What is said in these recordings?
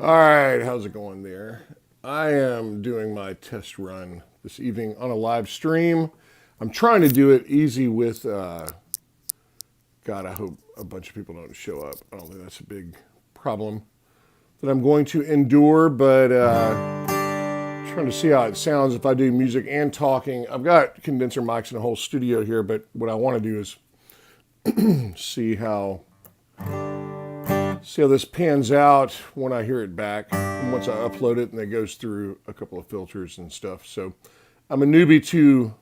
All right, how's it going there? I am doing my test run this evening on a live stream. I'm trying to do it easy with, God, I hope a bunch of people don't show up. I don't think that's a big problem that I'm going to endure, but trying to see how it sounds if I do music and talking. I've got condenser mics in a whole studio here, but what I want to do is see how this pans out when I hear it back. And once I upload it, and it goes through a couple of filters and stuff. So I'm a newbie to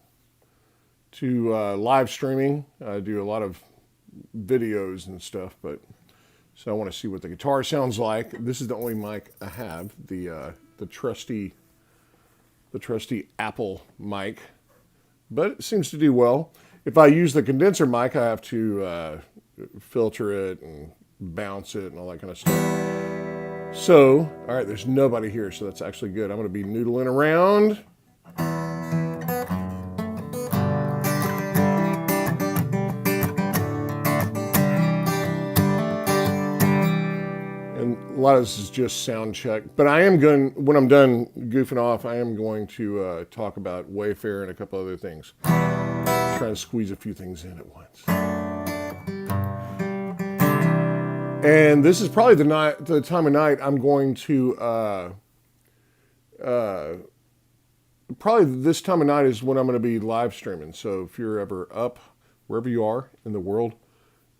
live streaming. I do a lot of videos and stuff, but so I want to see what the guitar sounds like. This is the only mic I have, the trusty Apple mic, but it seems to do well. If I use the condenser mic, I have to filter it and bounce it and all that kind of stuff. So, all right, there's nobody here, so that's actually good. I'm going to be noodling around. And a lot of this is just sound check. But I am going, when I'm done goofing off, I am going to talk about Wayfair and a couple other things. Trying to squeeze a few things in at once. And this is probably the time of night I'm going to, probably this time of night is when I'm going to be live streaming. So if you're ever up, wherever you are in the world,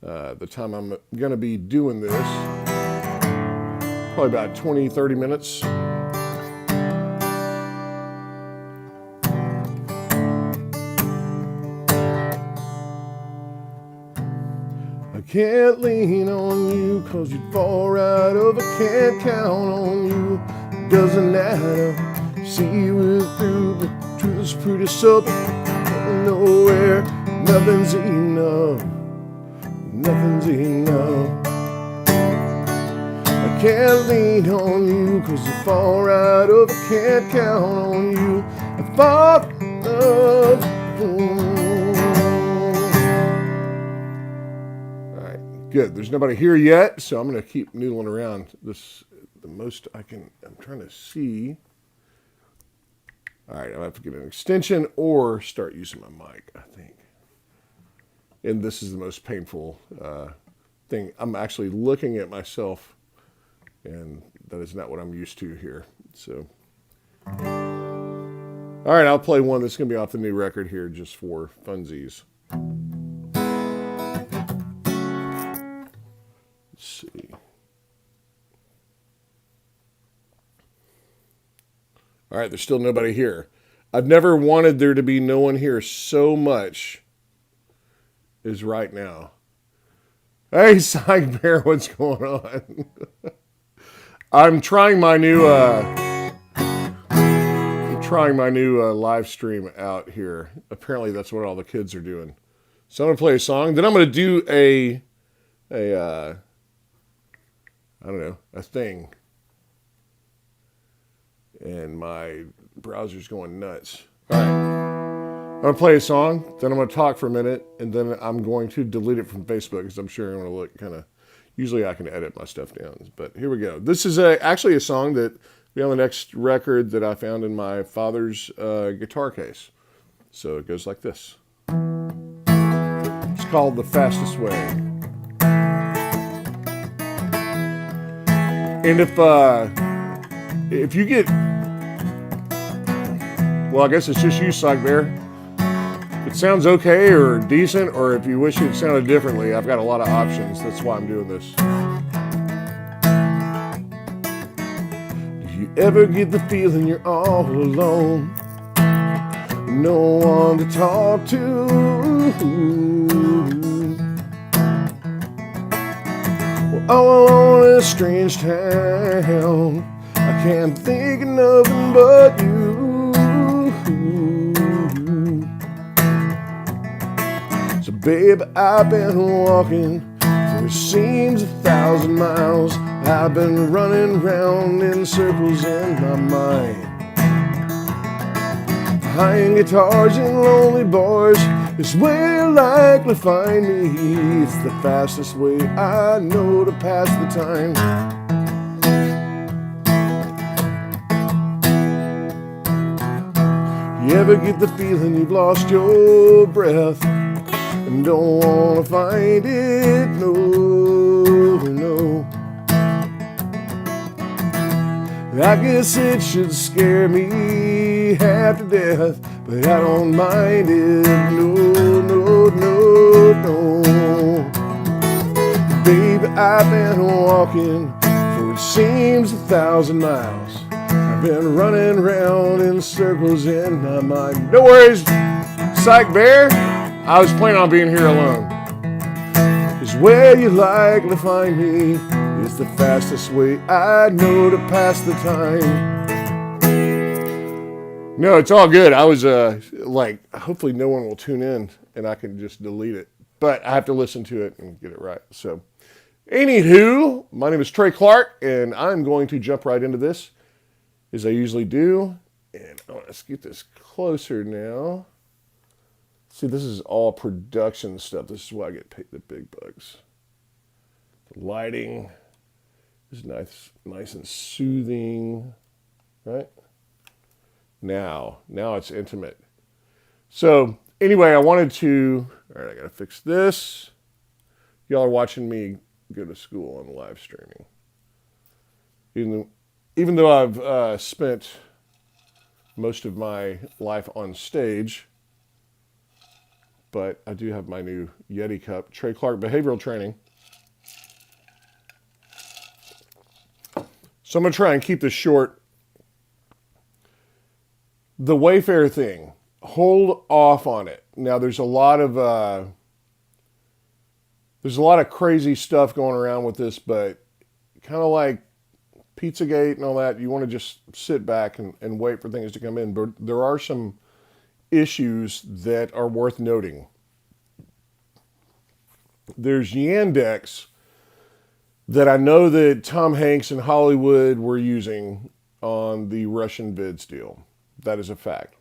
the time I'm going to be doing this, probably about 20, 30 minutes. Can't lean on you, cause you'd fall right over. Can't count on you, doesn't matter. See you through, the truth is pretty subtle. Nowhere, nothing's enough. Nothing's enough. I can't lean on you, cause you fall right over. Can't count on you. I fall in love. Good. There's nobody here yet, so I'm going to keep noodling around. This the most I can. I'm trying to see. All right, I'll have to get an extension or start using my mic, I think. And this is the most painful thing. I'm actually looking at myself, and that is not what I'm used to here. So, all right, I'll play one that's going to be off the new record here just for funsies. See. All right, there's still nobody here. I've never wanted there to be no one here so much as right now. Hey, Psych Bear, what's going on? I'm trying my new live stream out here. Apparently, that's what all the kids are doing. So I'm gonna play a song. Then I'm gonna do a thing. And my browser's going nuts. All right. I'm going to play a song, then I'm going to talk for a minute, and then I'm going to delete it from Facebook because I'm sure I'm going to look kind of... Usually I can edit my stuff down, but here we go. This is actually a song that will be on the next record that I found in my father's guitar case. So it goes like this. It's called The Fastest Way. And if you get, well, I guess it's just you, Psych Bear. If it sounds okay or decent, or if you wish it sounded differently, I've got a lot of options. That's why I'm doing this. Do you ever get the feeling you're all alone? No one to talk to? All alone in a strange town, I can't think of nothing but you. So babe, I've been walking for it seems 1,000 miles. I've been running round in circles in my mind, behind guitars and lonely bars. It's where you'll likely find me. It's the fastest way I know to pass the time. You ever get the feeling you've lost your breath and don't want to find it? No, no. I guess it should scare me half to death, but I don't mind it. No, no, no, no. Baby, I've been walking for it seems 1,000 miles. I've been running around in circles in my mind. No worries, Psych Bear. I was planning on being here alone. 'Cause where you like to find me is the fastest way I know to pass the time. No, it's all good. I was hopefully no one will tune in and I can just delete it. But I have to listen to it and get it right. So, anywho, my name is Trey Clark, and I'm going to jump right into this, as I usually do. And let's get this closer now. See, this is all production stuff. This is why I get paid the big bucks. The lighting is nice and soothing, right? Now it's intimate. So anyway, I wanted to, all right, I got to fix this. Y'all are watching me go to school on live streaming. Even though I've spent most of my life on stage, but I do have my new Yeti cup, Trey Clark Behavioral Training. So I'm going to try and keep this short. The Wayfair thing, hold off on it. Now there's a lot of crazy stuff going around with this, but kind of like Pizzagate and all that, you want to just sit back and wait for things to come in. But there are some issues that are worth noting. There's Yandex that I know that Tom Hanks and Hollywood were using on the Russian vids deal. That is a fact.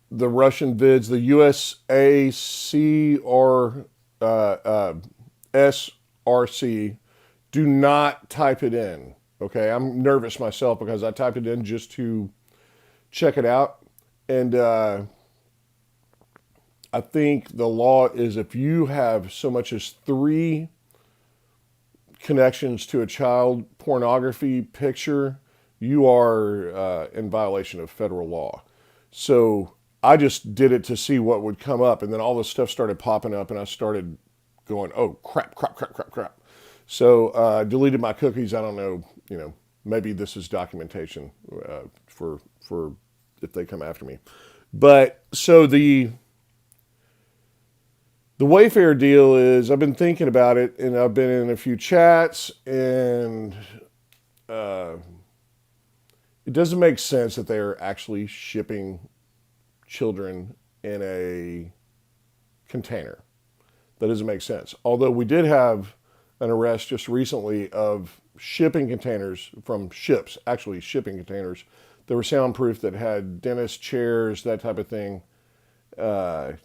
The Russian vids, the USAC or SRC, do not type it in. Okay, I'm nervous myself because I typed it in just to check it out. And I think the law is if you have so much as 3 connections to a child pornography picture, you are in violation of federal law. So I just did it to see what would come up, and then all this stuff started popping up, and I started going, oh, crap. So I deleted my cookies. I don't know, maybe this is documentation for if they come after me. But so the Wayfair deal is, I've been thinking about it, and I've been in a few chats, and it doesn't make sense that they're actually shipping children in a container. That doesn't make sense. Although we did have an arrest just recently of shipping containers from ships, actually shipping containers that were soundproof, that had dentist chairs, that type of thing, and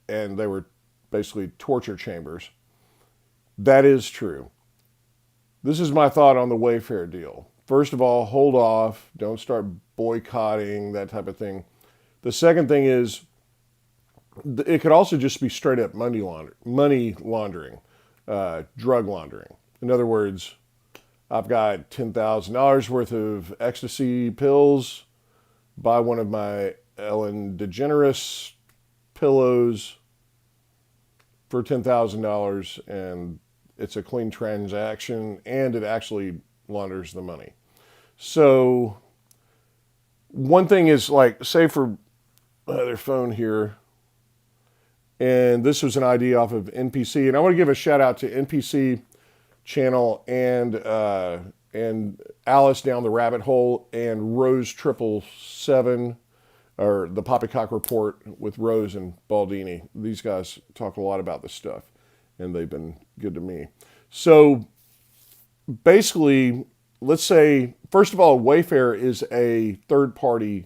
they were basically torture chambers. That is true. This is my thought on the Wayfair deal. First of all, hold off. Don't start boycotting, that type of thing. The second thing is, it could also just be straight up money laundering, drug laundering. In other words, I've got $10,000 worth of ecstasy pills. Buy one of my Ellen DeGeneres pillows for $10,000, and it's a clean transaction, and it actually launders the money. So one thing is, like, say for their phone here, and this was an idea off of NPC, and I want to give a shout out to NPC channel and Alice Down the Rabbit Hole and Rose 777, or the Poppycock Report with Rose and Baldini. These guys talk a lot about this stuff, and they've been good to me. So basically, let's say, first of all, Wayfair is a third-party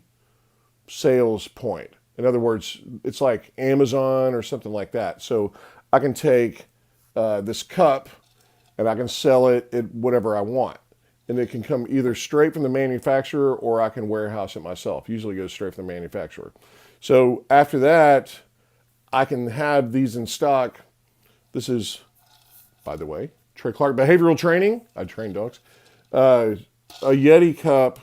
sales point. In other words, it's like Amazon or something like that. So I can take this cup and I can sell it at whatever I want. and it can come either straight from the manufacturer or I can warehouse it myself. Usually goes straight from the manufacturer. So after that, I can have these in stock. This is, by the way, Trey Clark Behavioral Training. I train dogs. A Yeti cup.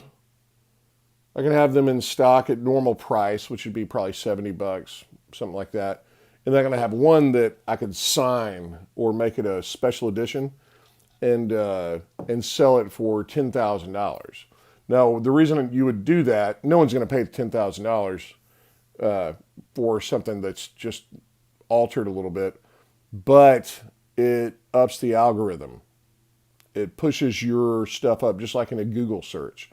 I can have them in stock at normal price, which would be probably $70, something like that. And then I'm going to have one that I could sign or make it a special edition and sell it for $10,000. Now, the reason you would do that, no one's going to pay $10,000 for something that's just altered a little bit, but it ups the algorithm. It pushes your stuff up just like in a Google search.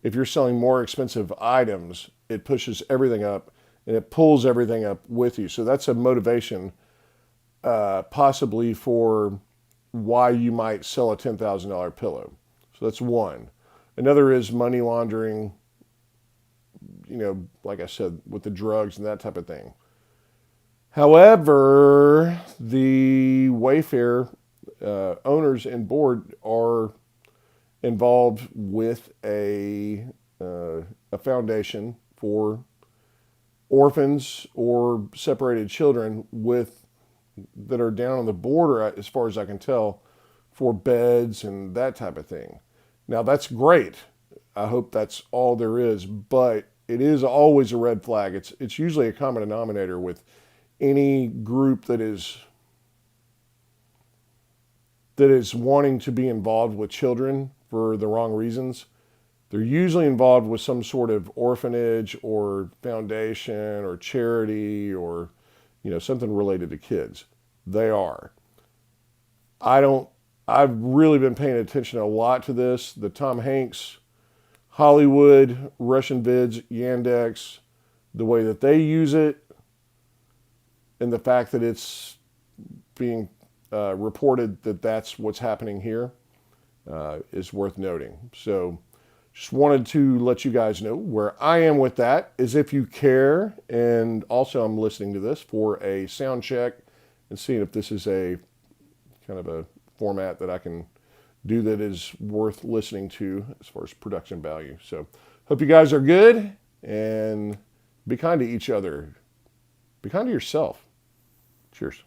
If you're selling more expensive items, it pushes everything up and it pulls everything up with you. So that's a motivation possibly for why you might sell a $10,000 pillow. So that's one. Another is money laundering, like I said, with the drugs and that type of thing. However, the Wayfair owners and board are involved with a foundation for orphans or separated children that are down on the border, as far as I can tell, for beds and that type of thing. Now, that's great. I hope that's all there is, but it is always a red flag. It's usually a common denominator with any group that is wanting to be involved with children for the wrong reasons. They're usually involved with some sort of orphanage or foundation or charity or, something related to kids. They are. I've really been paying attention a lot to this. The Tom Hanks, Hollywood, Russian Vids, Yandex, the way that they use it, and the fact that it's being reported that that's what's happening here is worth noting. So just wanted to let you guys know where I am with that, as if you care. And also I'm listening to this for a sound check and seeing if this is a kind of a format that I can do that is worth listening to as far as production value. So hope you guys are good, and be kind to each other. Be kind to yourself. Cheers.